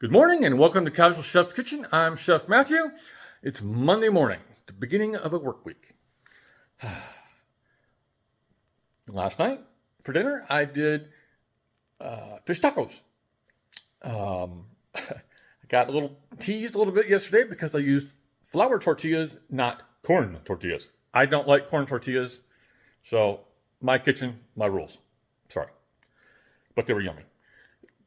Good morning and welcome to Casual Chef's Kitchen. I'm Chef Matthew. It's Monday morning, the beginning of a work week. Last night for dinner, I did fish tacos. I got a little teased a little bit yesterday because I used flour tortillas, not corn tortillas. I don't like corn tortillas, so my kitchen, my rules. Sorry, but they were yummy.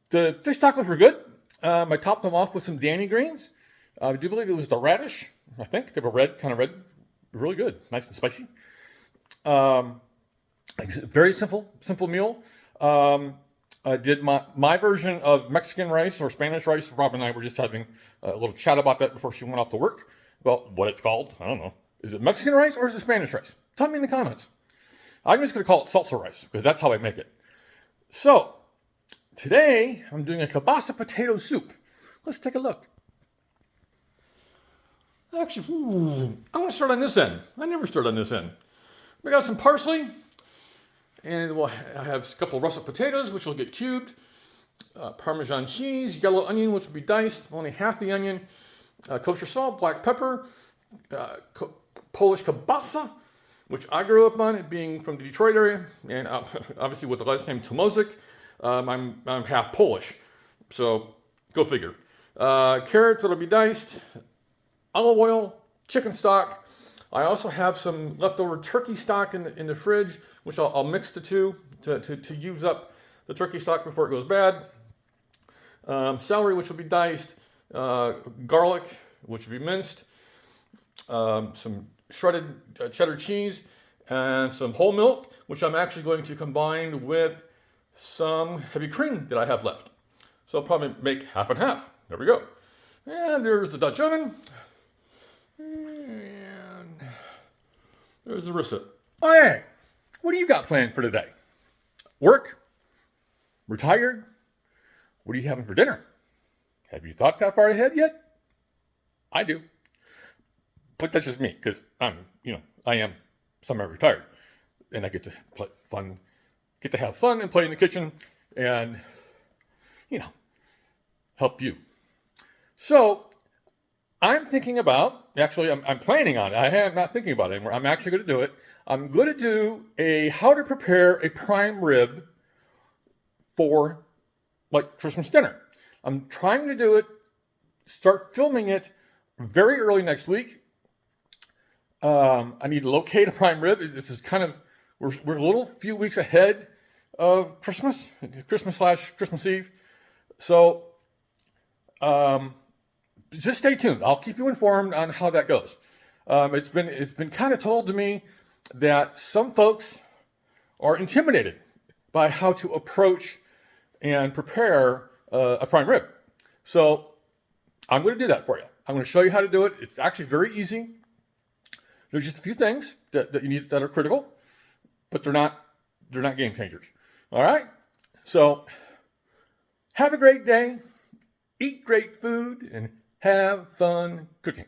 The fish tacos were good. I topped them off with some Danny greens. I do believe it was the radish. I think they were red, kind of red. Really good, nice and spicy. Very simple meal. I did my version of Mexican rice or Spanish rice. Rob and I were just having a little chat about that before she went off to work. Well, what it's called, I don't know. Is it Mexican rice or is it Spanish rice? Tell me in the comments. I'm just going to call it salsa rice because that's how I make it. So, today, I'm doing a kielbasa potato soup. Let's take a look. Actually, I want to start on this end. I never start on this end. We got some parsley, and I have a couple of russet potatoes, which will get cubed. Parmesan cheese, yellow onion, which will be diced, only half the onion. Kosher salt, black pepper, Polish kielbasa, which I grew up on, it being from the Detroit area, and obviously with the last name Tomozik. I'm half Polish, so go figure. Carrots that'll be diced, olive oil, chicken stock. I also have some leftover turkey stock in the fridge, which I'll mix the two to use up the turkey stock before it goes bad. Celery, which will be diced, garlic, which will be minced, some shredded cheddar cheese, and some whole milk, which I'm actually going to combine with some heavy cream that I have left. So I'll probably make half and half. There we go. And there's the Dutch oven. And there's the recipe. Oh, hey, what do you got planned for today? Work? Retired? What are you having for dinner? Have you thought that far ahead yet? I do. But that's just me, because I am semi-retired. And I get to have fun and play in the kitchen and, help you. So I'm thinking about, I'm planning on it. I am not thinking about it anymore. I'm actually going to do it. I'm going to do how to prepare a prime rib for Christmas dinner. I'm trying to do it, start filming it very early next week. I need to locate a prime rib. This is kind of, we're a little few weeks ahead of Christmas / Christmas Eve. So, just stay tuned. I'll keep you informed on how that goes. It's been kind of told to me that some folks are intimidated by how to approach and prepare a prime rib. So, I'm going to do that for you. I'm going to show you how to do it. It's actually very easy. There's just a few things that you need that are critical, but they're not game changers. All right? So, have a great day, eat great food, and have fun cooking.